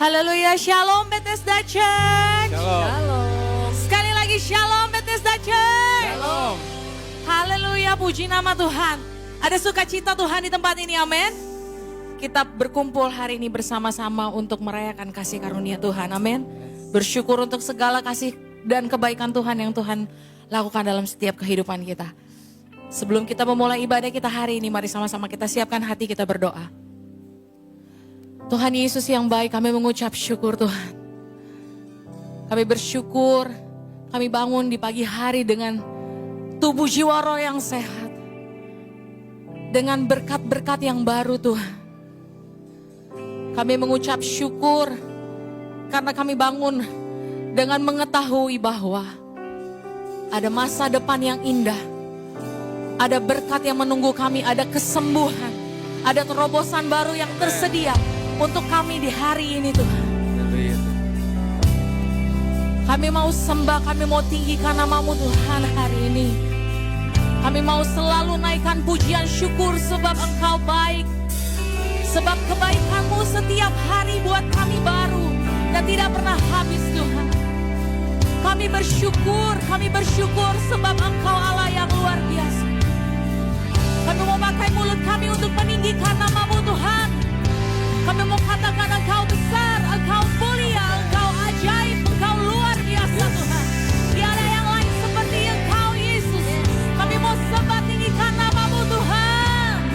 Haleluya, Shalom Bethesda Church. Shalom. Sekali lagi Shalom Bethesda Church. Shalom. Haleluya, puji nama Tuhan. Ada sukacita Tuhan di tempat ini, amin. Kita berkumpul hari ini bersama-sama untuk merayakan kasih karunia Tuhan, amin. Bersyukur untuk segala kasih dan kebaikan Tuhan yang Tuhan lakukan dalam setiap kehidupan kita. Sebelum kita memulai ibadah kita hari ini, mari sama-sama kita siapkan hati kita berdoa. Tuhan Yesus yang baik, kami mengucap syukur Tuhan. Kami bersyukur, kami bangun di pagi hari dengan tubuh jiwa roh yang sehat. Dengan berkat-berkat yang baru Tuhan. Kami mengucap syukur karena kami bangun dengan mengetahui bahwa ada masa depan yang indah. Ada berkat yang menunggu kami, ada kesembuhan. Ada terobosan baru yang tersedia untuk kami di hari ini Tuhan. Kami mau sembah, kami mau tinggikan nama-Mu Tuhan hari ini. Kami mau selalu naikkan pujian syukur sebab Engkau baik. Sebab kebaikan-Mu setiap hari buat kami baru dan tidak pernah habis Tuhan. Kami bersyukur sebab Engkau Allah yang luar biasa. Kami mau pakai mulut kami untuk meninggikan nama-Mu Tuhan. Kami mau katakan Engkau besar, Engkau mulia, Engkau ajaib, Engkau luar biasa Tuhan. Tiada yang lain seperti Engkau Yesus. Kami mau sembah tinggikan nama-Mu Tuhan.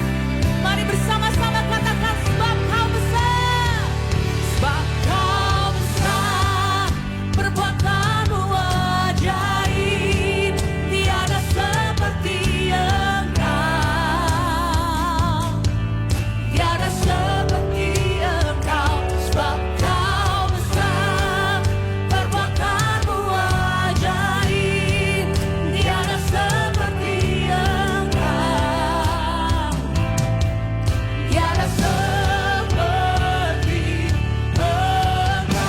Mari bersama-sama katakan sebab Kau besar. Sebab Kau besar, perbuatan-Mu ajaib. Tiada seperti Engkau. Tiada seperti Engkau. Sebab Kau besar, perbuatan-Mu ajaib. Tiada seperti Engkau. Tiada seperti Engkau.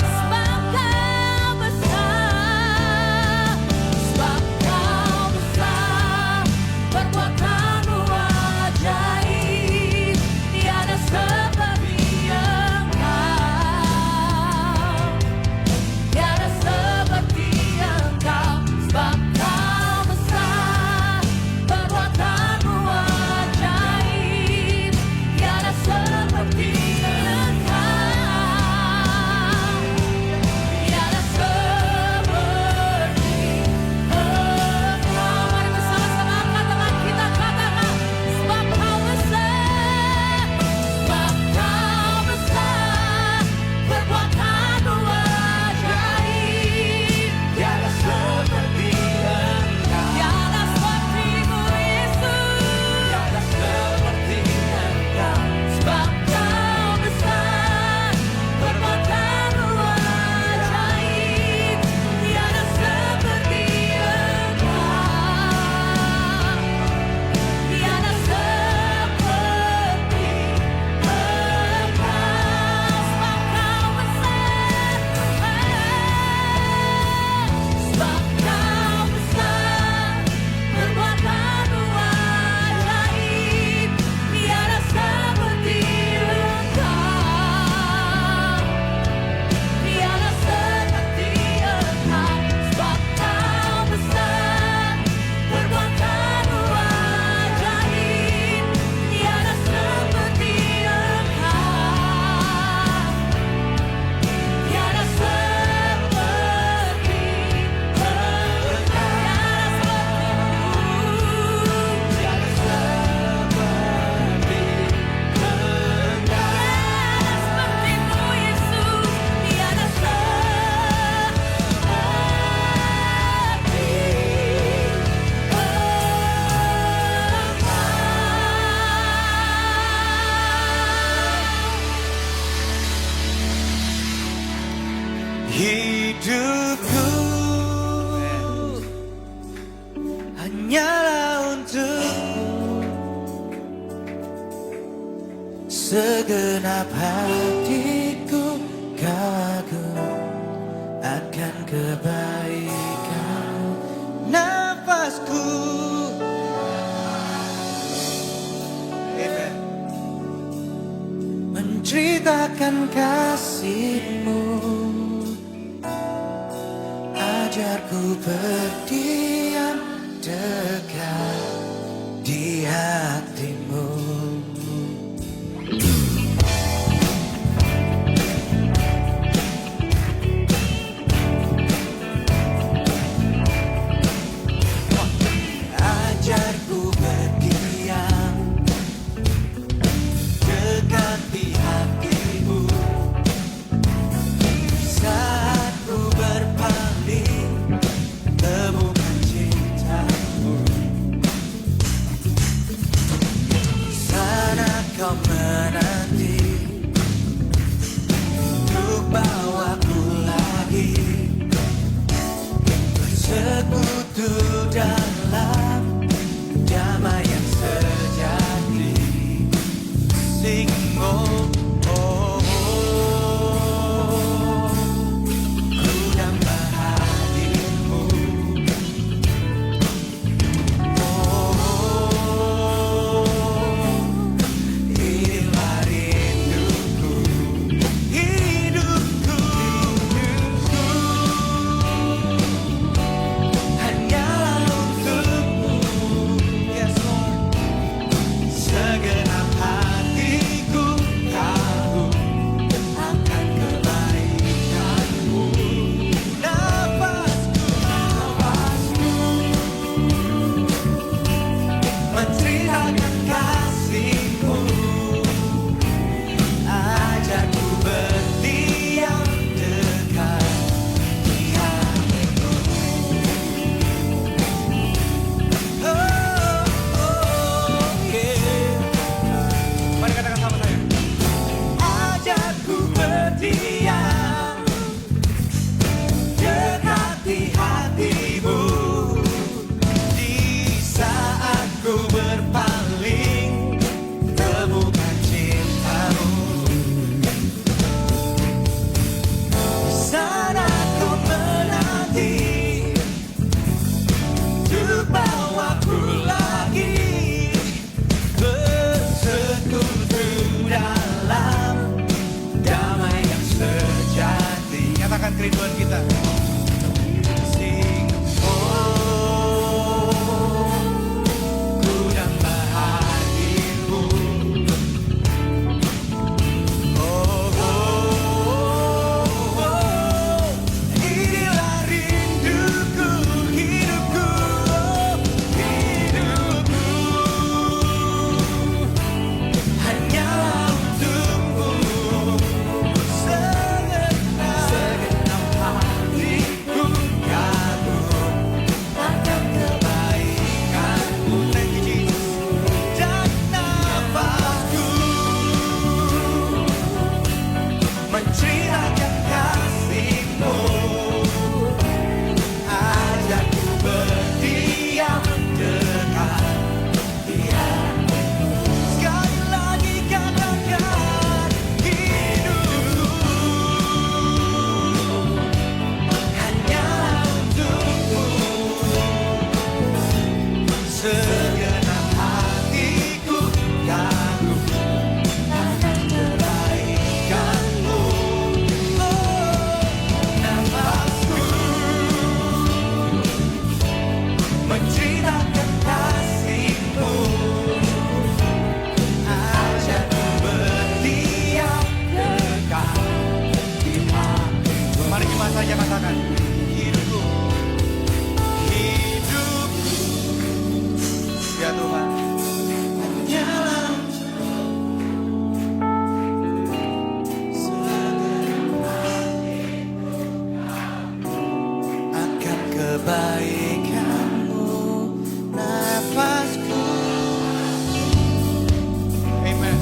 Sebab Kau besar, sebab Kau besar, perbuatan-Mu ajaib. Tiada seperti Engkau. Tiada seperti Engkau. Sebab Kau besar, perbuatan-Mu ajaib. Tiada seperti Engkau. Tiada seperti Engkau. Mari bersama-sama katakan, kita katakan, sebab Kau besar, sebab Kau besar, perbuatan-Mu ajaib. Tiada seperti Engkau. Tiada seperti-Mu Yesus. Tiada seperti Engkau. Sebab Kau besar, perbuatan-Mu ajaib. Tiada seperti Engkau. Tiada seperti Engkau. Sebab Kau besar, sebab Kau besar, perbuatan-Mu ajaib. Tiada seperti Engkau. Tiada seperti Engkau. Sebab Kau besar, perbuatan-Mu ajaib. Tiada seperti Engkau. Tiada seperti Engkau. Yesus. Tiada Hidupku hanyalah untukmu, segenap hatiku kagum akan kebaikan nafasku. Amen. Menceritakan kasih-Mu, ajarku berdiam dekat di hati-Mu. Ajarku berdiam dekat di hati-Mu, saat ku berpaling temukan cinta-Mu. Sana kau menanti untuk bawaku lagi bersekutu dalam damai yang sejati. Sing oh, oh, oh. Ku nambah hatimu. Oh, oh. Inilah rinduku, hidupku, hidupku. Hanyalah untukmu, yes Lord. Segenap hatiku tahu akan kebaikan-Mu. Nafasku, nafasku menceritakan kasih-Mu. Ajarku berdiam dekat di hati-Mu. Oh, oh, yeah. Mari katakan sama saya. Ajarku berdiam dekat di hati-Mu, di saat ku berpaling temukan cinta-Mu. Sana ku menanti untuk bawaku lagi bersekutu dalam damai yang sejati. Nyatakan kerinduan kita. Sing oh, ku nambah hatimu. Oh, oh, oh. Inilah rinduku, hidupku, oh, hidupku. Hanyalah untukmu, segenap hatiku kagum akan kebaikan-Mu. Thank you, Jesus. Dan nafasku menceritakan kasih-Mu. Ajarku berdiam dekat di hati-Mu. Sekali lagi katakan hidupku hanyalah untukmu. Segenap hatiku kagum akan kebaikan-Mu. Oh, nafasku menceritakan kasih-Mu. Ajarku berdiam dekat di hati-Mu. Mari cuma saja katakan hidupku, hidupku, ya Tuhan. Hanyalah segenap hatiku akan kebaikan-Mu. Nafasku. Amen.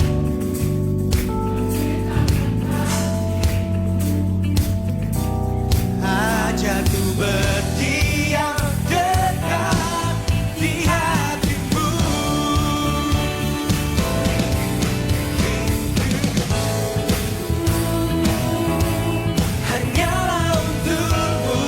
Ajarku berdiam dekat di hati-Mu. Hanyalah untukmu,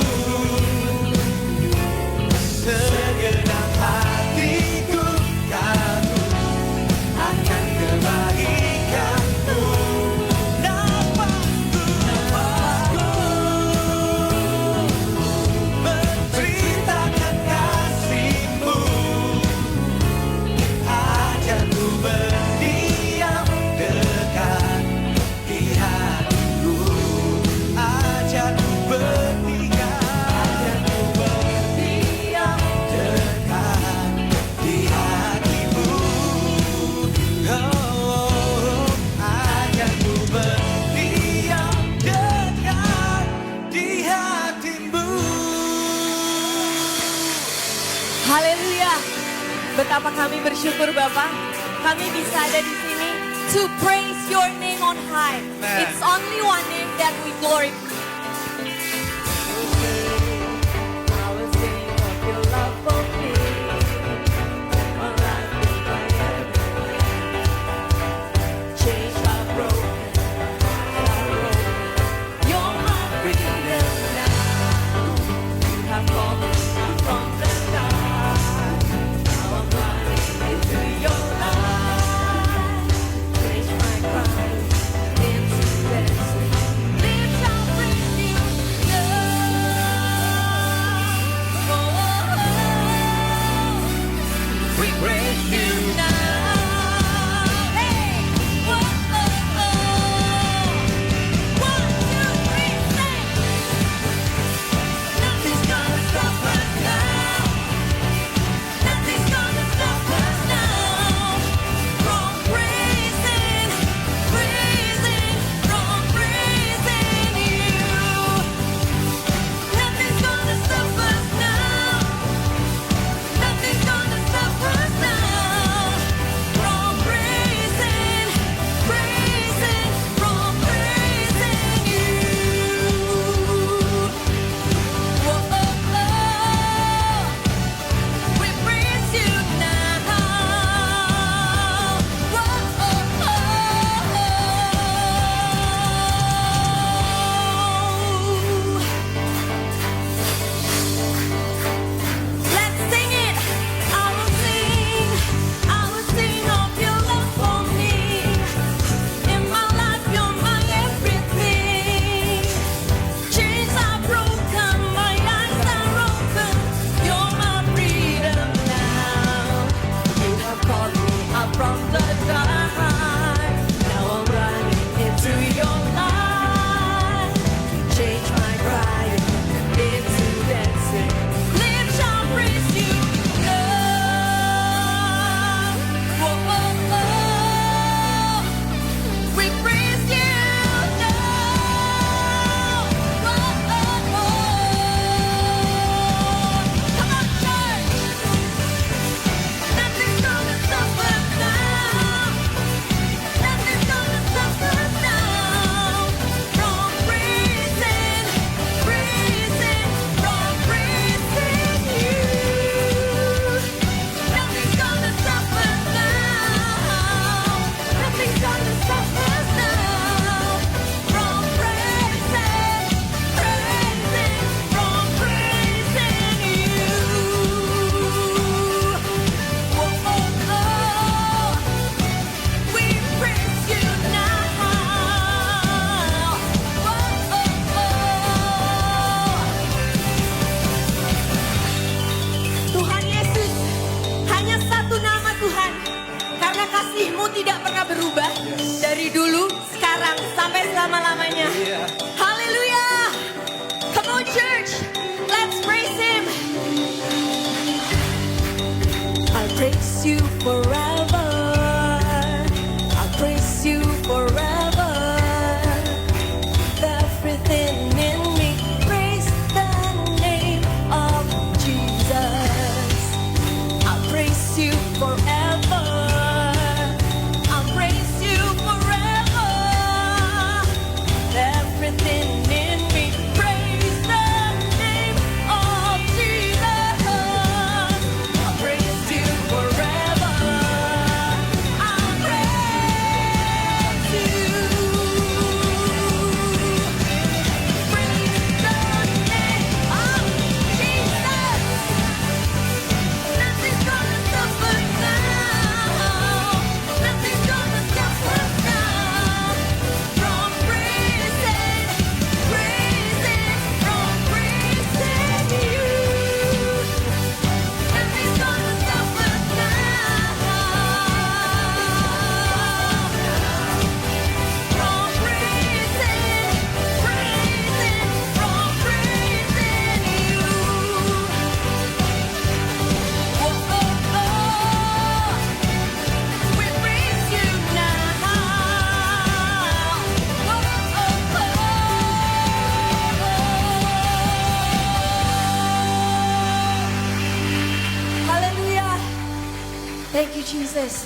Betapa kami bersyukur Bapak, kami bisa ada di sini to praise your name on high. Amen. It's only one name that we glorify. I will sing of your love for me. My life is my everything. Chains are broken, you're my freedom now. You have called me from the start. Now I'm running into your light. Change my cry into dancing. Lift up with you, love. We praise you now. Hey, whoa, oh, oh. 1, 2, 3, say. Nothing's gonna stop us now. Nothing's gonna stop us now. From praising, praising, from praising you. Nothing's gonna stop us now. Nothing's gonna stop us now. From praising, praising, from praising you. Whoa, oh, oh. We praise you now. Whoa, oh, oh. Let's sing it. I will sing of your love for me. In my life, you're my everything. Chains are broken, my eyes are open. You're my freedom now. You have called me up from the dark. Now I'm running into your light. Change my cry into dancing. Live shall praise you, love. Whoa, oh, oh. We praise you now. Whoa, oh, oh. Come on, church. Nothing's gonna stop us now. Nothing's gonna stop us now. From praising, praising, from praising you. Nothing's gonna stop us now. Nothing's gonna stop us now. From praising, praising, from praising you. Whoa, oh, oh. We praise you now. Whoa, oh, oh. Tuhan Yesus, hanya satu nama Tuhan. Karena kasih-Mu tidak pernah berubah. Dari dulu, sekarang, sampai selama-lamanya. Haleluya. Come on church, let's praise Him. I praise you forever. I praise you forever. Everything in me, praise the name of Jesus. I praise you forever. I praise you forever. Everything in me, praise the name of Jesus. I praise you forever. Thank you, Jesus.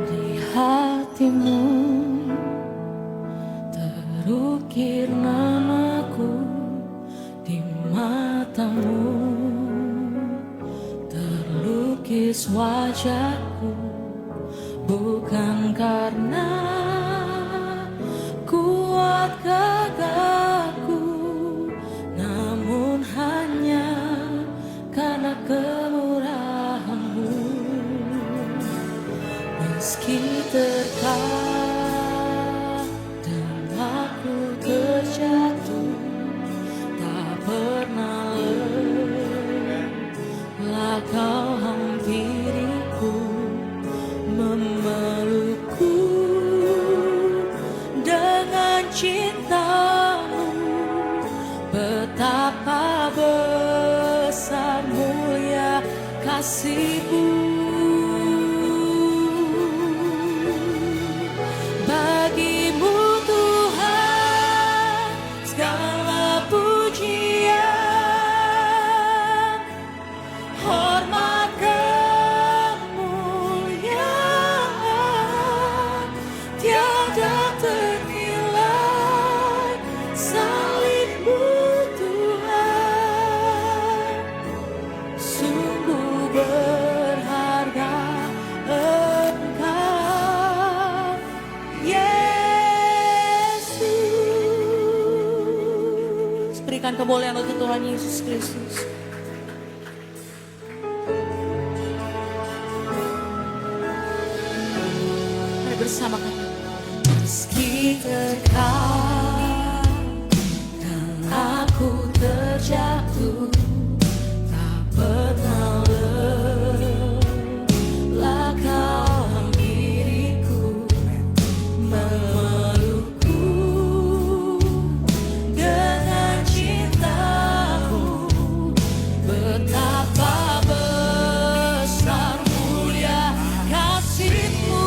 Di hatimu terukir namaku, di matamu terlukis wajahku, bukan karena kuat gagahku, namun hanya karena kemurahan-Mu. Meski terkadang aku terjatuh, tak pernah lelah Kau hampiriku, memelukku dengan cinta-Mu. Betapa besar mulia kasih-Mu. Bagimu Tuhan segala pujian, hormat kemuliaan tiada ternilai. Salib-Mu Tuhan sungguh berharga. Engkau Yesus. Berikan kemuliaan untuk Tuhan Yesus Kristus. Mari bersama kami. Meski terkadang aku terjatuh, tak pernah lelah Kau hampiriku, memelukku dengan cinta-Mu. Betapa besar mulia kasih-Mu.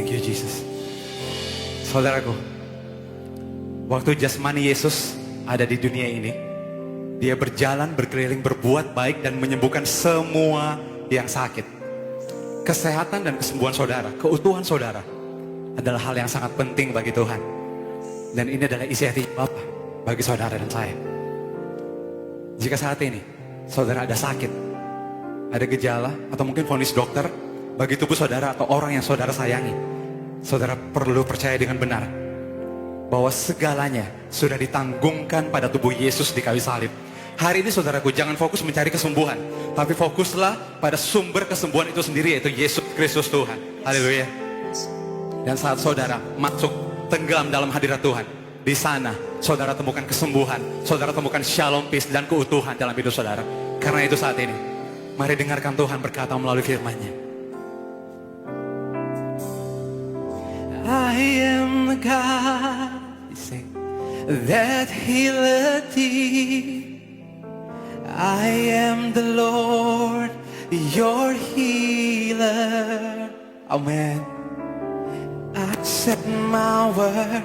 Thank you Jesus. Saudaraku, waktu jasmani Yesus ada di dunia ini, dia berjalan, berkeliling, berbuat baik dan menyembuhkan semua yang sakit. Kesehatan dan kesembuhan saudara, keutuhan saudara adalah hal yang sangat penting bagi Tuhan. Dan ini adalah isi hati Bapa bagi saudara dan saya. Jika saat ini saudara ada sakit, ada gejala, atau mungkin vonis dokter bagi tubuh saudara atau orang yang saudara sayangi, saudara perlu percaya dengan benar bahwa segalanya sudah ditanggungkan pada tubuh Yesus di kayu salib. Hari ini saudaraku, jangan fokus mencari kesembuhan, tapi fokuslah pada sumber kesembuhan itu sendiri, yaitu Yesus Kristus Tuhan. Haleluya. Dan saat saudara masuk tenggelam dalam hadirat Tuhan, di sana saudara temukan kesembuhan, saudara temukan shalom, peace, dan keutuhan dalam hidup saudara. Karena itu saat ini, mari dengarkan Tuhan berkata melalui firman-Nya. I am the God, sing, that healeth thee. I am the Lord, your healer. Amen. I sent my word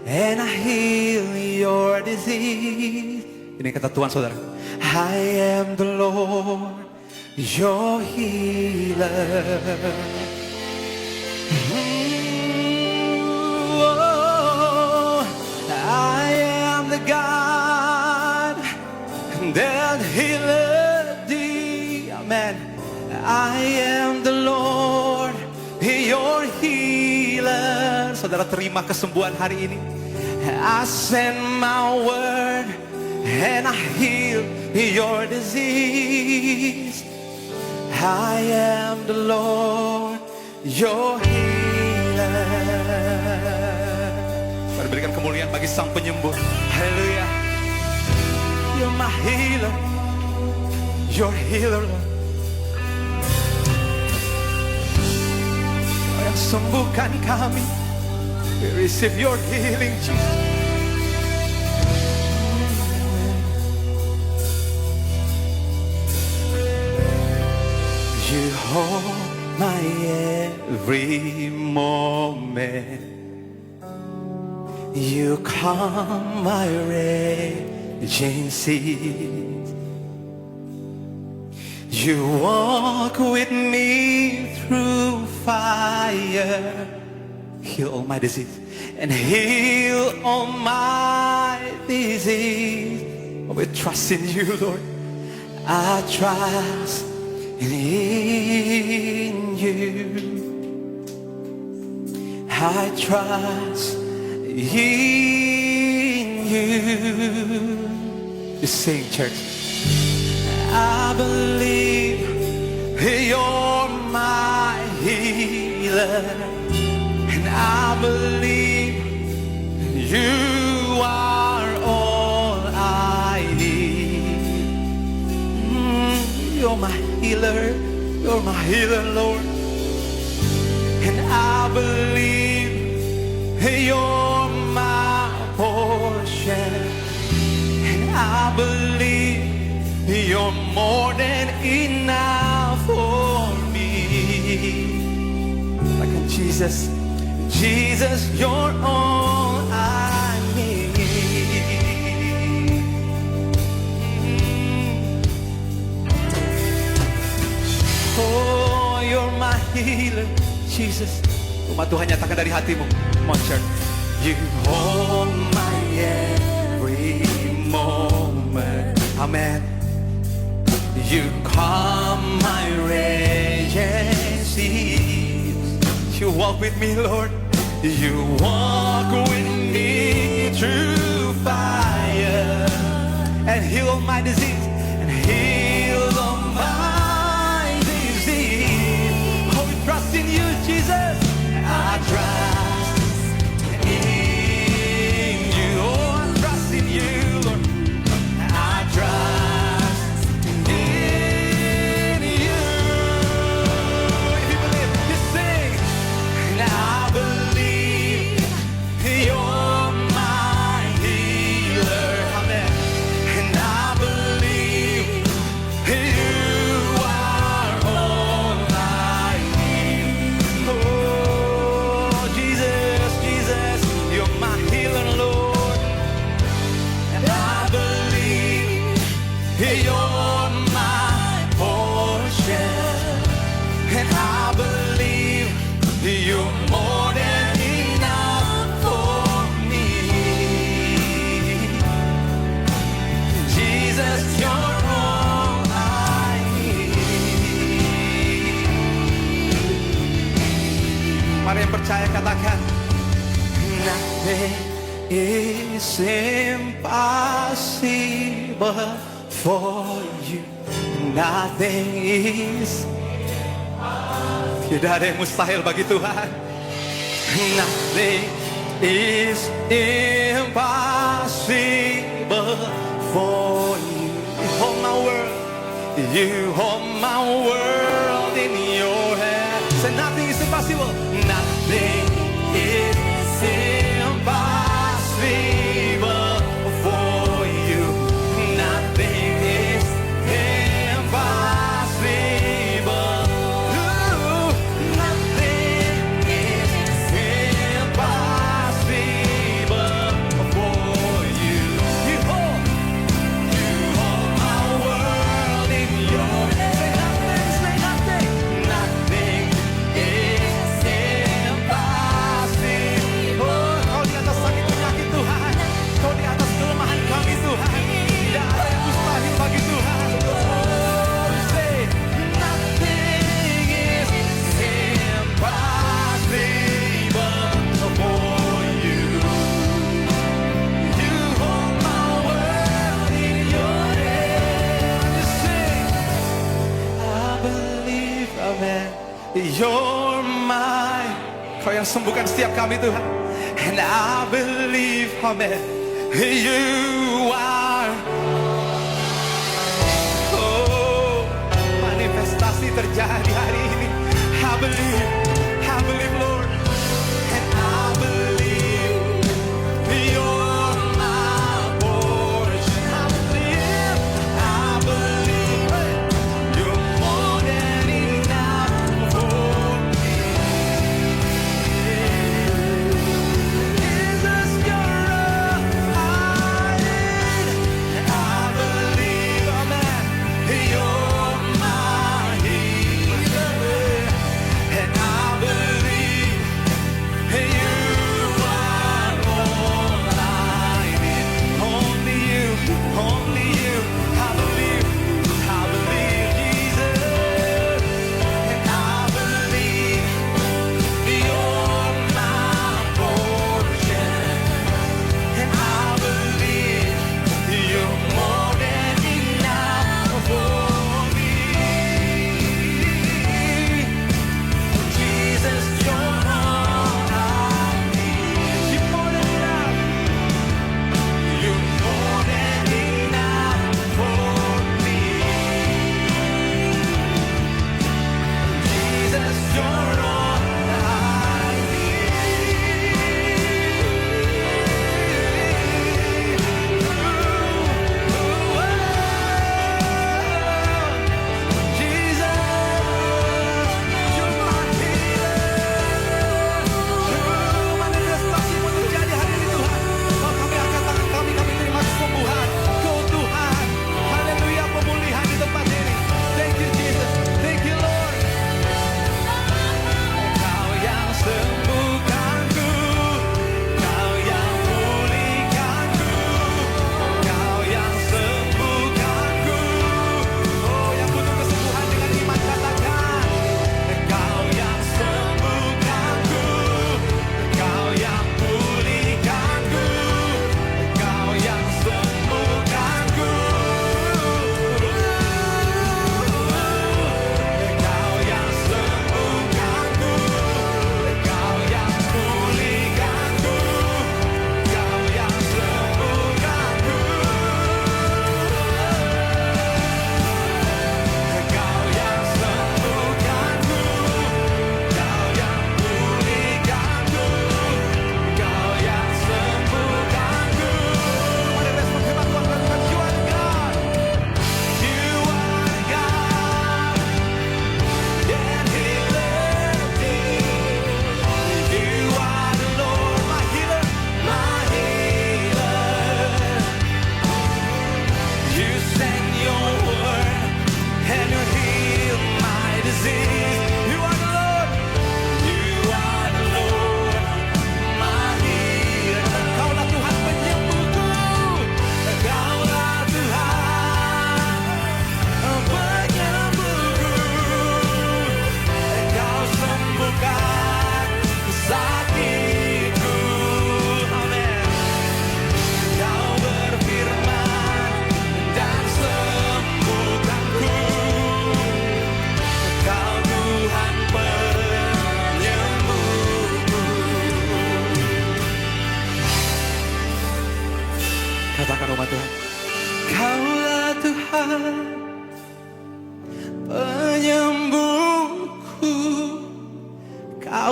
and I heal your disease. Ini kata Tuhan saudara. I am the Lord, your healer. I am the God that healeth thee. Amen. I am the Lord, your healer. Saudara terima kesembuhan hari ini. I send my word and I heal your disease. I am the Lord, your healer. Mari berikan kemuliaan bagi Sang Penyembuh. Haleluya. You're my healer, your healer, Lord. Kau yang sembuhkan kami. We receive your healing, Jesus. You hold my every moment. You calm my raging seas. You walk with me through fire. Heal all my disease and heal all my disease. Oh, we trust in you, Lord. I trust in you. I trust in you. You sing, church. I believe you're my healer, and I believe you are all I need. You're my healer, you're my healer, Lord, and I believe you're my portion, and I believe you're more than enough for me. Like in Jesus, Jesus, you're all I need. Oh, you're my healer, Jesus. Umat Tuhan nyatakan dari hatimu. Come on, church. You hold my every moment. Amen. You calm my raging seas. You walk with me, Lord. You walk with me through fire and heal my disease and heal all my disease. Oh, we trust in you, Jesus. I trust in you. Oh, I trust in you, Lord. I trust in you. If you believe, you sing. And I believe you're my healer. Amen. And I believe And I believe you're more than enough for me. Jesus, you're all I need. Mari yang percaya katakan, nothing is impossible for you. Nothing is. Tidak ada yang mustahil bagi Tuhan. Nothing is impossible for you. You hold my world. You hold my world in your hand. Say nothing is impossible. Nothing is impossible for you. Nothing is impossible. Ooh, nothing is impossible for you. You hold my world in your hand. Say nothing. Nothing is impossible. Kau di atas sakit penyakit Tuhan. Kau di atas kelemahan kami Tuhan. Tidak ada yang mustahil bagi Tuhan. Say, nothing is impossible for you. You hold my world in your hand. You say, I believe, amen. You're mine. Kau yang sembuhkan setiap kami Tuhan. And I believe, amen. You are. Oh, manifestasi terjadi hari ini. I believe Lord. And I believe you're my portion. I believe you're more than enough for me. Jesus, you're all I need. I believe, amen, you're my healer.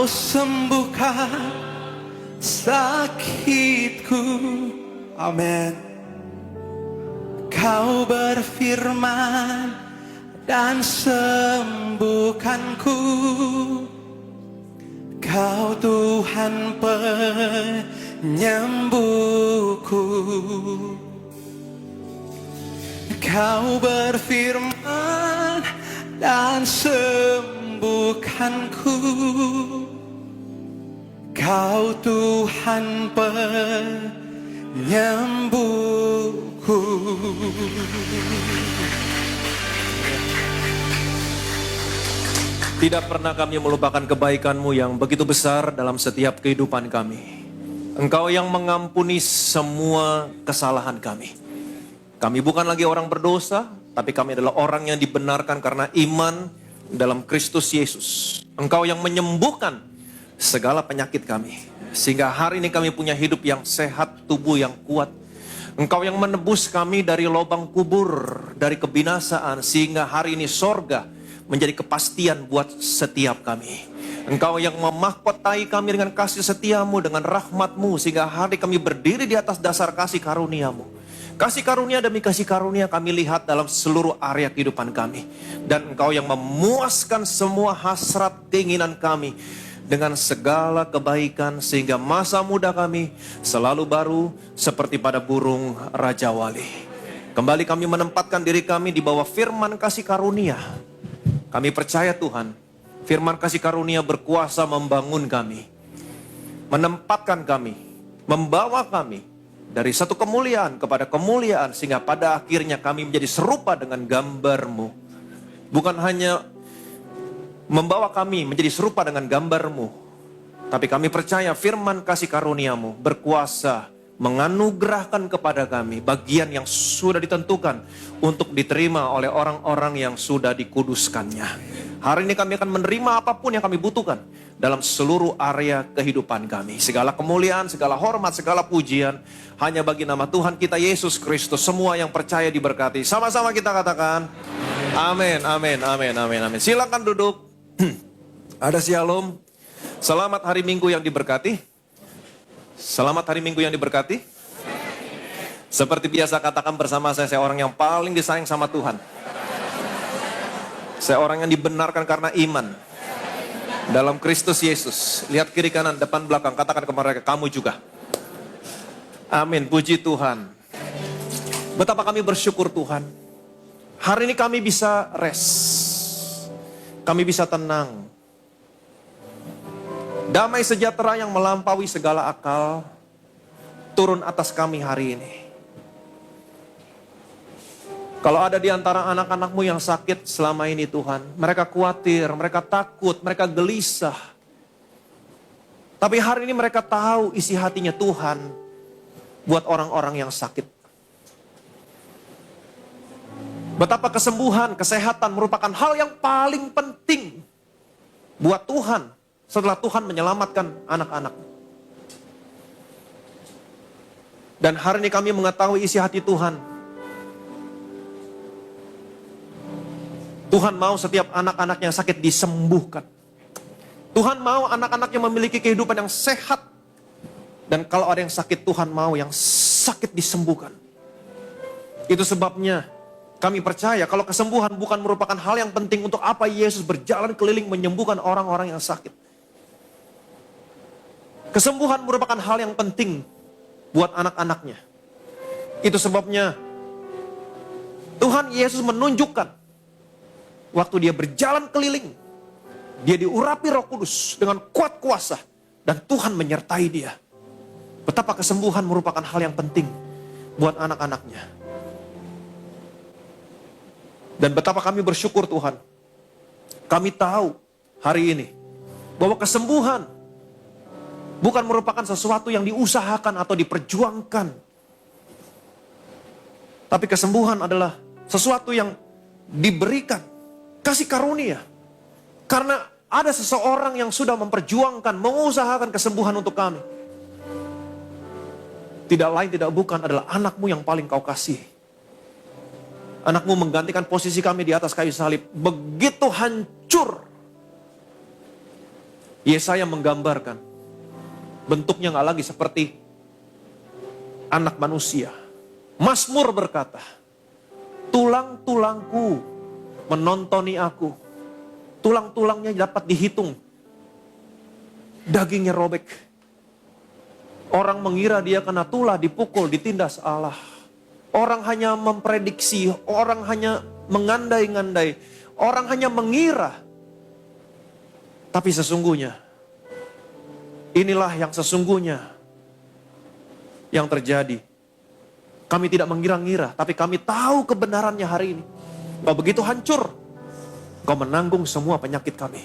Kau sembuhkan sakitku. Amin. Kau berfirman dan sembuhkanku. Kau Tuhan penyembuhku. Kau berfirman dan sembuhkanku. Kau Tuhan penyembuhku. Tidak pernah kami melupakan kebaikan-Mu yang begitu besar dalam setiap kehidupan kami. Engkau yang mengampuni semua kesalahan kami. Kami bukan lagi orang berdosa, tapi kami adalah orang yang dibenarkan karena iman dalam Kristus Yesus. Engkau yang menyembuhkan segala penyakit kami. Sehingga hari ini kami punya hidup yang sehat, tubuh yang kuat. Engkau yang menebus kami dari lubang kubur, dari kebinasaan. Sehingga hari ini sorga menjadi kepastian buat setiap kami. Engkau yang memahkotai kami dengan kasih setiamu, dengan rahmatmu. Sehingga hari kami berdiri di atas dasar kasih karuniamu. Kasih karunia demi kasih karunia kami lihat dalam seluruh area kehidupan kami. Dan Engkau yang memuaskan semua hasrat keinginan kami dengan segala kebaikan, sehingga masa muda kami selalu baru seperti pada burung Raja Wali. Kembali kami menempatkan diri kami di bawah firman kasih karunia. Kami percaya Tuhan, firman kasih karunia berkuasa membangun kami, menempatkan kami, membawa kami dari satu kemuliaan kepada kemuliaan, sehingga pada akhirnya kami menjadi serupa dengan gambar-Mu. Bukan hanya membawa kami menjadi serupa dengan gambar-Mu, tapi kami percaya firman kasih karunia-Mu berkuasa menganugerahkan kepada kami bagian yang sudah ditentukan untuk diterima oleh orang-orang yang sudah dikuduskannya. Hari ini kami akan menerima apapun yang kami butuhkan dalam seluruh area kehidupan kami. Segala kemuliaan, segala hormat, segala pujian hanya bagi nama Tuhan kita Yesus Kristus. Semua yang percaya diberkati. Sama-sama kita katakan amin, amin, amin, amin, amin. Silakan duduk. Ada shalom. Selamat hari Minggu yang diberkati. Selamat hari Minggu yang diberkati. Seperti biasa katakan bersama saya orang yang paling disayang sama Tuhan. Saya orang yang dibenarkan karena iman dalam Kristus Yesus. Lihat kiri kanan, depan belakang, katakan kepada mereka, kamu juga. Amin, puji Tuhan. Betapa kami bersyukur Tuhan. Hari ini kami bisa rest. Kami bisa tenang. Damai sejahtera yang melampaui segala akal turun atas kami hari ini. Kalau ada di antara anak-anak-Mu yang sakit selama ini Tuhan, mereka khawatir, mereka takut, mereka gelisah. Tapi hari ini mereka tahu isi hatinya Tuhan buat orang-orang yang sakit. Betapa kesembuhan, kesehatan merupakan hal yang paling penting buat Tuhan. Setelah Tuhan menyelamatkan anak-anak. Dan hari ini kami mengetahui isi hati Tuhan. Tuhan mau setiap anak-anak yang sakit disembuhkan. Tuhan mau anak-anaknya memiliki kehidupan yang sehat. Dan kalau ada yang sakit, Tuhan mau yang sakit disembuhkan. Itu sebabnya kami percaya kalau kesembuhan bukan merupakan hal yang penting untuk apa Yesus berjalan keliling menyembuhkan orang-orang yang sakit. Kesembuhan merupakan hal yang penting buat anak-anaknya. Itu sebabnya Tuhan Yesus menunjukkan waktu dia berjalan keliling, dia diurapi Roh Kudus dengan kuat kuasa dan Tuhan menyertai dia. Betapa kesembuhan merupakan hal yang penting buat anak-anaknya. Dan betapa kami bersyukur Tuhan. Kami tahu hari ini bahwa kesembuhan bukan merupakan sesuatu yang diusahakan atau diperjuangkan. Tapi kesembuhan adalah sesuatu yang diberikan. Kasih karunia. Karena ada seseorang yang sudah memperjuangkan, mengusahakan kesembuhan untuk kami. Tidak lain tidak bukan adalah anak-Mu yang paling Kau kasih. Anak-Mu menggantikan posisi kami di atas kayu salib. Begitu hancur Yesaya menggambarkan bentuknya nggak lagi seperti anak manusia. Mazmur berkata, tulang-tulangku menontoni aku. Tulang-tulangnya dapat dihitung. Dagingnya robek. Orang mengira dia kena tulah, dipukul, ditindas Allah. Orang hanya memprediksi, orang hanya mengandai-ngandai, orang hanya mengira. Tapi sesungguhnya, inilah yang sesungguhnya yang terjadi. Kami tidak mengira-ngira, tapi kami tahu kebenarannya hari ini. Kau begitu hancur, kau menanggung semua penyakit kami.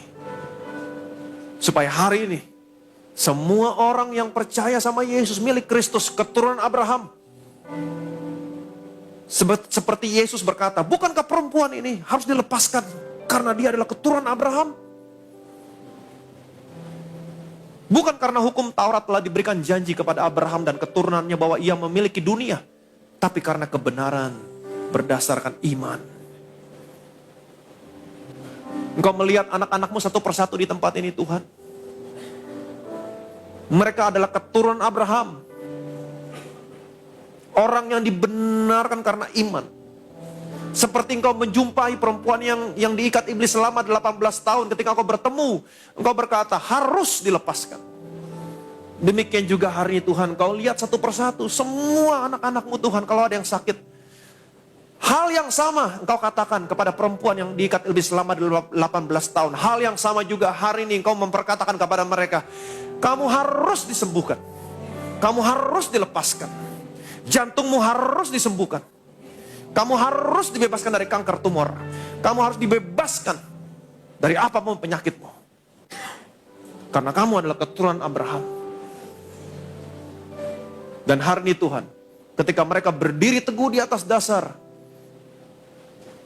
Supaya hari ini, semua orang yang percaya sama Yesus milik Kristus, keturunan Abraham. Seperti Yesus berkata, bukankah perempuan ini harus dilepaskan karena dia adalah keturunan Abraham? Bukan karena hukum Taurat telah diberikan janji kepada Abraham dan keturunannya bahwa ia memiliki dunia. Tapi karena kebenaran berdasarkan iman. Engkau melihat anak-anakmu satu persatu di tempat ini Tuhan. Mereka adalah keturunan Abraham. Orang yang dibenarkan karena iman. Seperti engkau menjumpai perempuan yang diikat iblis selama 18 tahun. Ketika engkau bertemu, engkau berkata harus dilepaskan. Demikian juga hari ini Tuhan, kau lihat satu persatu semua anak-anakmu Tuhan, kalau ada yang sakit. Hal yang sama engkau katakan kepada perempuan yang diikat iblis selama 18 tahun. Hal yang sama juga hari ini engkau memperkatakan kepada mereka, kamu harus disembuhkan. Kamu harus dilepaskan. Jantungmu harus disembuhkan. Kamu harus dibebaskan dari kanker tumor. Kamu harus dibebaskan dari apapun penyakitmu. Karena kamu adalah keturunan Abraham. Dan hari ini Tuhan, ketika mereka berdiri teguh di atas dasar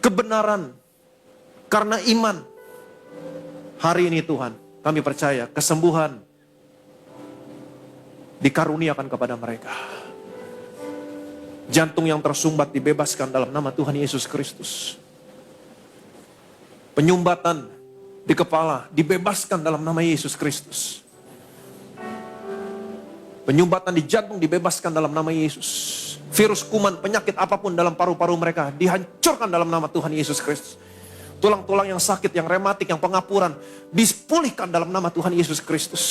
kebenaran karena iman, hari ini Tuhan, kami percaya kesembuhan dikaruniakan kepada mereka. Jantung yang tersumbat dibebaskan dalam nama Tuhan Yesus Kristus. Penyumbatan di kepala dibebaskan dalam nama Yesus Kristus. Penyumbatan di jantung dibebaskan dalam nama Yesus. Virus kuman, penyakit apapun dalam paru-paru mereka dihancurkan dalam nama Tuhan Yesus Kristus. Tulang-tulang yang sakit, yang rematik, yang pengapuran dipulihkan dalam nama Tuhan Yesus Kristus.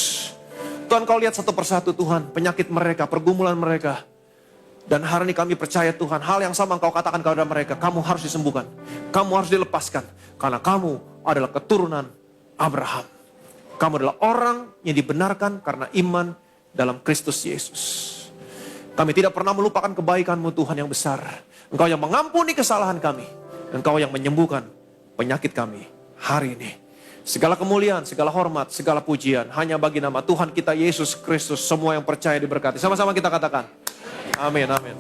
Tuhan, kau lihat satu persatu Tuhan, penyakit mereka, pergumulan mereka. Dan hari ini kami percaya Tuhan, hal yang sama engkau katakan kepada mereka, kamu harus disembuhkan, kamu harus dilepaskan, karena kamu adalah keturunan Abraham. Kamu adalah orang yang dibenarkan karena iman dalam Kristus Yesus. Kami tidak pernah melupakan kebaikan-Mu Tuhan yang besar. Engkau yang mengampuni kesalahan kami, Engkau yang menyembuhkan penyakit kami hari ini. Segala kemuliaan, segala hormat, segala pujian hanya bagi nama Tuhan kita Yesus Kristus. Semua yang percaya diberkati. Sama-sama kita katakan. Amin, amin.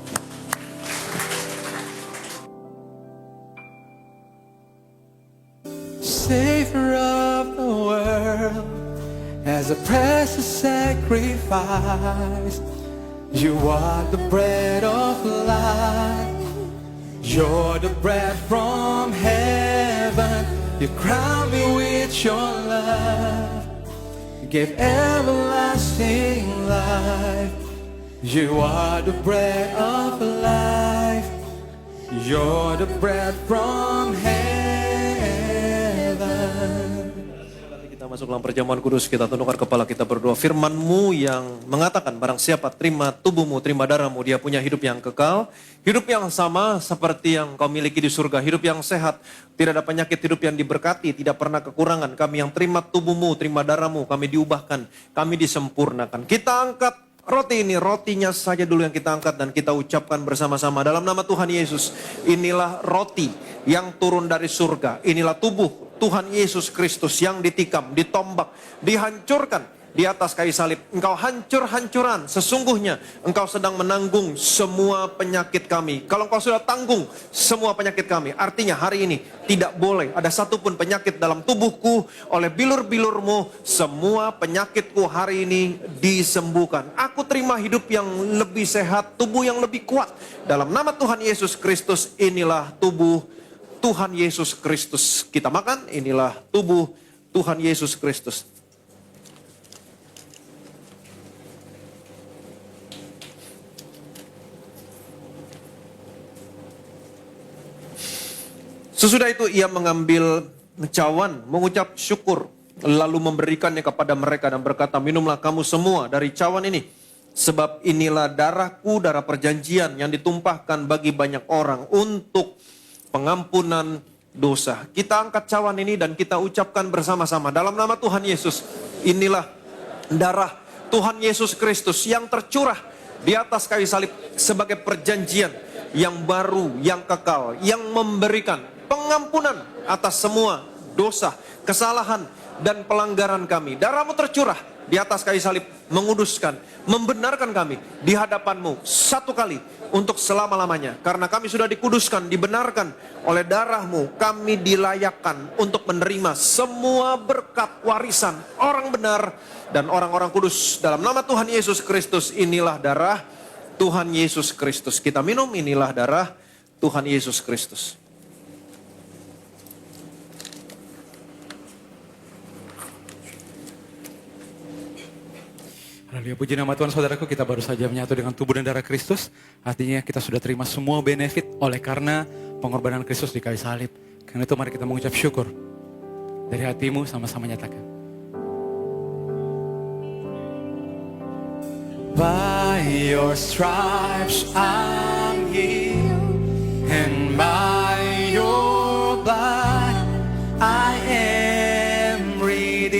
Savior of the world, as a precious sacrifice, you are the bread of life. You're the bread from heaven. You crown me with your love. You gave everlasting life. You are the bread of life. You're the bread from heaven. Kita masuk dalam perjamuan kudus, kita tundukkan kepala, kita berdoa. Firman-Mu yang mengatakan barang siapa terima tubuhmu, terima darahmu, dia punya hidup yang kekal. Hidup yang sama seperti yang kau miliki di surga. Hidup yang sehat, tidak ada penyakit, hidup yang diberkati, tidak pernah kekurangan. Kami yang terima tubuhmu, terima darahmu, kami diubahkan, kami disempurnakan. Kita angkat roti ini, rotinya saja dulu yang kita angkat dan kita ucapkan bersama-sama dalam nama Tuhan Yesus. Inilah roti yang turun dari surga. Inilah tubuh Tuhan Yesus Kristus yang ditikam, ditombak, dihancurkan di atas kayu salib. Engkau hancur-hancuran, sesungguhnya engkau sedang menanggung semua penyakit kami. Kalau engkau sudah tanggung semua penyakit kami, artinya hari ini tidak boleh ada satupun penyakit dalam tubuhku. Oleh bilur-bilurmu, semua penyakitku hari ini disembuhkan. Aku terima hidup yang lebih sehat, tubuh yang lebih kuat. Dalam nama Tuhan Yesus Kristus, inilah tubuh Tuhan Yesus Kristus. Kita makan, inilah tubuh Tuhan Yesus Kristus. Sesudah itu ia mengambil cawan, mengucap syukur, lalu memberikannya kepada mereka dan berkata, minumlah kamu semua dari cawan ini. Sebab inilah darahku, darah perjanjian yang ditumpahkan bagi banyak orang untuk pengampunan dosa. Kita angkat cawan ini dan kita ucapkan bersama-sama dalam nama Tuhan Yesus. Inilah darah Tuhan Yesus Kristus yang tercurah di atas kayu salib sebagai perjanjian yang baru, yang kekal, yang memberikan pengampunan atas semua dosa, kesalahan, dan pelanggaran kami. Darahmu tercurah di atas kayu salib, menguduskan, membenarkan kami di hadapanmu satu kali untuk selama-lamanya. Karena kami sudah dikuduskan, dibenarkan oleh darahmu, kami dilayakkan untuk menerima semua berkat warisan orang benar dan orang-orang kudus. Dalam nama Tuhan Yesus Kristus, inilah darah Tuhan Yesus Kristus. Kita minum, inilah darah Tuhan Yesus Kristus. Haleluya, puji nama Tuhan. Saudaraku, kita baru saja menyatu dengan tubuh dan darah Kristus. Artinya kita sudah terima semua benefit oleh karena pengorbanan Kristus di kayu salib. Karena itu mari kita mengucap syukur. Dari hatimu sama-sama nyatakan. By your stripes I'm healed, and by your blood I am redeemed.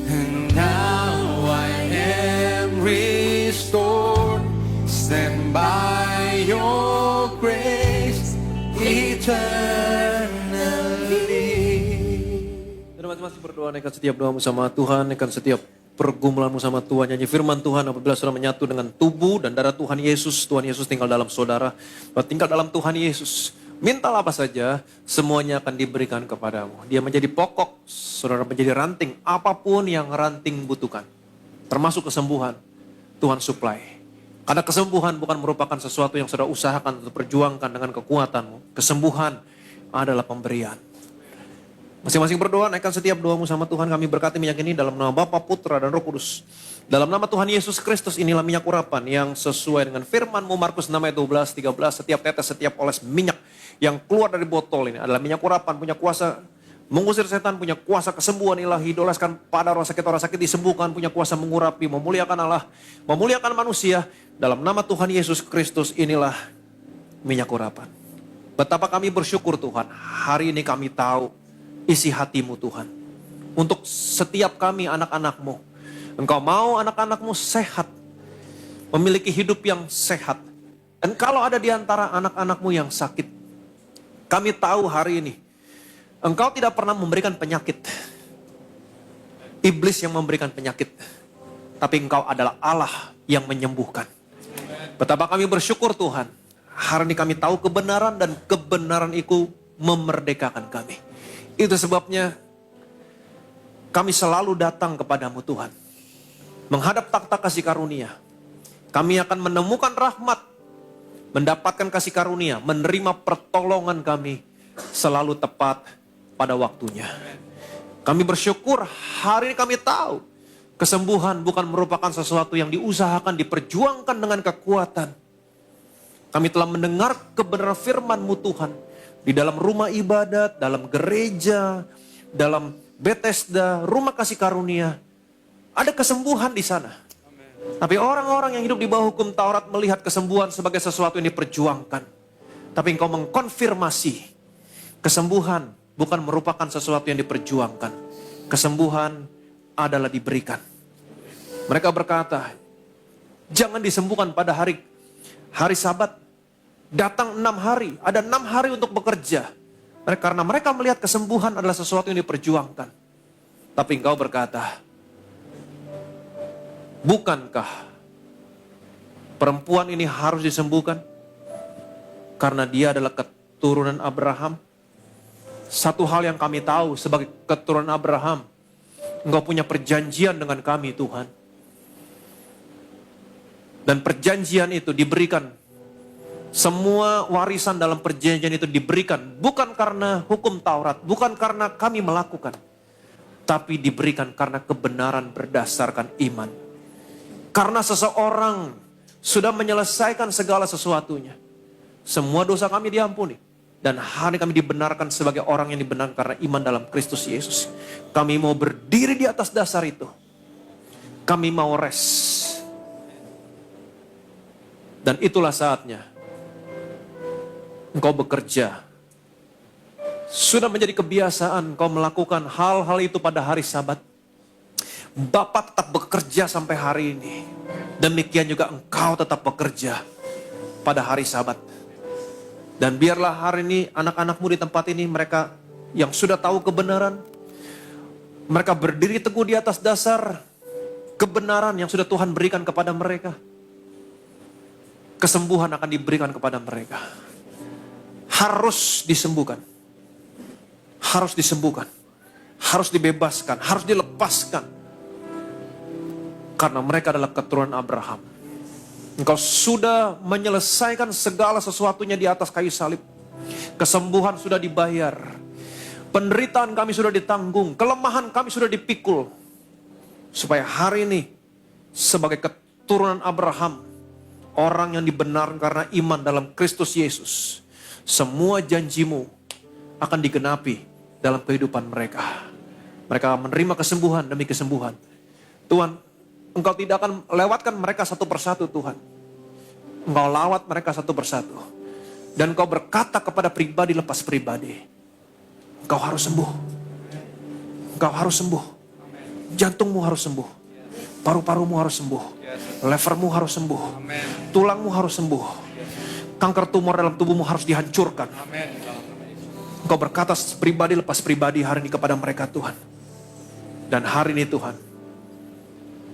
And now I am restored, stand by your grace eternally. Masih berdoa, naikkan setiap doamu sama Tuhan, naikkan setiap pergumulanmu sama Tuhan. Nyanyi firman Tuhan, apabila saudara menyatu dengan tubuh dan darah Tuhan Yesus tinggal dalam saudara, tinggal dalam Tuhan Yesus. Mintalah apa saja, semuanya akan diberikan kepadamu. Dia menjadi pokok, saudara menjadi ranting, apapun yang ranting butuhkan. Termasuk kesembuhan, Tuhan supply. Karena kesembuhan bukan merupakan sesuatu yang saudara usahakan untuk perjuangkan dengan kekuatanmu. Kesembuhan adalah pemberian. Masing-masing berdoa, naikkan setiap doamu sama Tuhan. Kami berkati minyak ini dalam nama Bapa, Putra, dan Roh Kudus. Dalam nama Tuhan Yesus Kristus, inilah minyak urapan yang sesuai dengan firman-Mu, Markus 6 ayat 12, 13. Setiap tetes, setiap oles minyak yang keluar dari botol ini adalah minyak urapan, punya kuasa mengusir setan, punya kuasa kesembuhan ilahi, doleskan pada orang sakit disembuhkan, punya kuasa mengurapi, memuliakan Allah, memuliakan manusia. Dalam nama Tuhan Yesus Kristus, inilah minyak urapan. Betapa kami bersyukur Tuhan, hari ini kami tahu isi hatimu Tuhan. Untuk setiap kami anak-anakmu. Engkau mau anak-anakmu sehat. Memiliki hidup yang sehat. Dan kalau ada di antara anak-anakmu yang sakit. Kami tahu hari ini. Engkau tidak pernah memberikan penyakit. Iblis yang memberikan penyakit. Tapi engkau adalah Allah yang menyembuhkan. Betapa kami bersyukur Tuhan. Hari ini kami tahu kebenaran dan kebenaran itu memerdekakan kami. Itu sebabnya kami selalu datang kepadamu Tuhan. Menghadap takhta kasih karunia. Kami akan menemukan rahmat. Mendapatkan kasih karunia. Menerima pertolongan kami selalu tepat pada waktunya. Kami bersyukur hari ini kami tahu. Kesembuhan bukan merupakan sesuatu yang diusahakan, diperjuangkan dengan kekuatan. Kami telah mendengar kebenaran firman-Mu Tuhan. Di dalam rumah ibadat, dalam gereja, dalam Bethesda, rumah kasih karunia. Ada kesembuhan di sana. Tapi orang-orang yang hidup di bawah hukum Taurat melihat kesembuhan sebagai sesuatu yang diperjuangkan. Tapi engkau mengkonfirmasi. Kesembuhan bukan merupakan sesuatu yang diperjuangkan. Kesembuhan adalah diberikan. Mereka berkata, jangan disembuhkan pada hari Sabat. Datang 6 hari, ada 6 hari untuk bekerja. Karena mereka melihat kesembuhan adalah sesuatu yang diperjuangkan. Tapi engkau berkata, bukankah perempuan ini harus disembuhkan? Karena dia adalah keturunan Abraham. Satu hal yang kami tahu sebagai keturunan Abraham, engkau punya perjanjian dengan kami Tuhan. Dan perjanjian itu diberikan. Semua warisan dalam perjanjian itu diberikan bukan karena hukum Taurat, bukan karena kami melakukan, tapi diberikan karena kebenaran berdasarkan iman. Karena seseorang sudah menyelesaikan segala sesuatunya. Semua dosa kami diampuni. Dan hari kami dibenarkan sebagai orang yang dibenarkan karena iman dalam Kristus Yesus. Kami mau berdiri di atas dasar itu. Kami mau rest. Dan itulah saatnya engkau bekerja. Sudah menjadi kebiasaan engkau melakukan hal-hal itu pada hari Sabat. Bapa tetap bekerja sampai hari ini. Demikian juga engkau tetap bekerja pada hari Sabat. Dan biarlah hari ini anak-anakmu di tempat ini, mereka yang sudah tahu kebenaran, mereka berdiri teguh di atas dasar kebenaran yang sudah Tuhan berikan kepada mereka. Kesembuhan akan diberikan kepada mereka. Harus disembuhkan. Harus disembuhkan. Harus dibebaskan. Harus dilepaskan. Karena mereka adalah keturunan Abraham. Engkau sudah menyelesaikan segala sesuatunya di atas kayu salib. Kesembuhan sudah dibayar. Penderitaan kami sudah ditanggung. Kelemahan kami sudah dipikul. Supaya hari ini sebagai keturunan Abraham, orang yang dibenarkan karena iman dalam Kristus Yesus, semua janjimu akan digenapi dalam kehidupan mereka. Mereka akan menerima kesembuhan demi kesembuhan. Tuhan, Engkau tidak akan lewatkan mereka satu persatu, Tuhan. Engkau lawat mereka satu persatu. Dan Engkau berkata kepada pribadi lepas pribadi, engkau harus sembuh. Engkau harus sembuh. Jantungmu harus sembuh. Paru-parumu harus sembuh. Levermu harus sembuh. Tulangmu harus sembuh. Kanker tumor dalam tubuhmu harus dihancurkan. Engkau berkata pribadi lepas pribadi hari ini kepada mereka, Tuhan. Dan hari ini, Tuhan,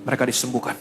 mereka disembuhkan.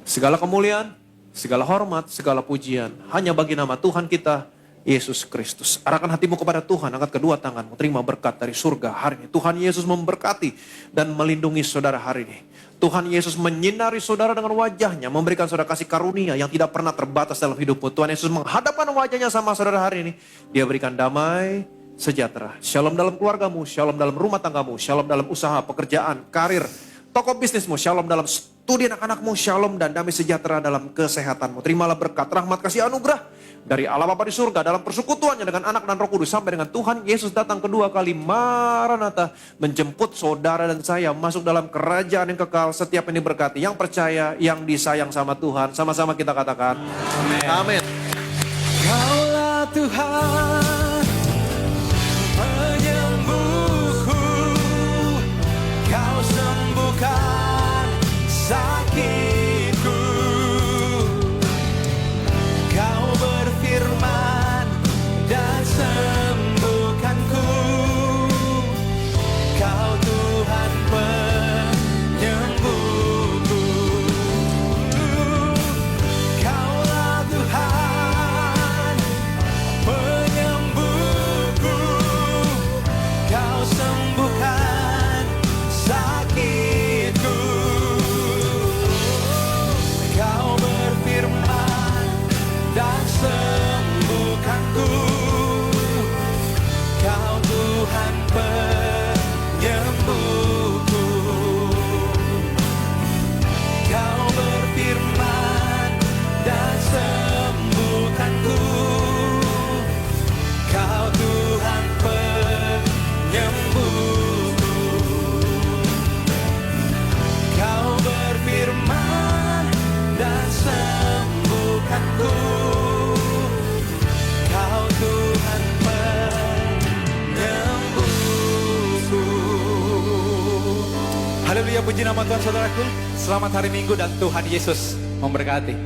Segala kemuliaan, segala hormat, segala pujian hanya bagi nama Tuhan kita, Yesus Kristus. Arahkan hatimu kepada Tuhan, angkat kedua tanganmu, terima berkat dari surga hari ini. Tuhan Yesus memberkati dan melindungi saudara hari ini. Tuhan Yesus menyinari saudara dengan wajahnya, memberikan saudara kasih karunia yang tidak pernah terbatas dalam hidupmu. Tuhan Yesus menghadapkan wajahnya sama saudara hari ini. Dia berikan damai, sejahtera. Shalom dalam keluargamu, shalom dalam rumah tanggamu, shalom dalam usaha, pekerjaan, karir, toko bisnismu, shalom dalam studi anak-anakmu, shalom dan damai sejahtera dalam kesehatanmu. Terimalah berkat, rahmat, kasih anugerah dari Allah Bapa di surga dalam persekutuannya dengan anak dan Roh Kudus sampai dengan Tuhan Yesus datang kedua kali, Maranatha, menjemput saudara dan saya masuk dalam kerajaan yang kekal. Setiap yang diberkati, yang percaya, yang disayang sama Tuhan, sama-sama kita katakan amin. Kaulah Tuhan penyembuhku, Kau sembuhkan sakitku. Kau berfirman dan sembuhkanku. Kau Tuhan penyembuhku. Kaulah Tuhan penyembuhku. Kau sembuhkan sakitku. Kau berfirman dan sembuhkanku. Kau Tuhan penyembuhku. Kau berfirman dan sembuhkanku. Kau Tuhan penyembuhku. Kau berfirman dan sembuhkanku. Kau Tuhan penyembuhku. Haleluya, puji nama Tuhan saudaraku. Selamat hari Minggu dan Tuhan Yesus memberkati.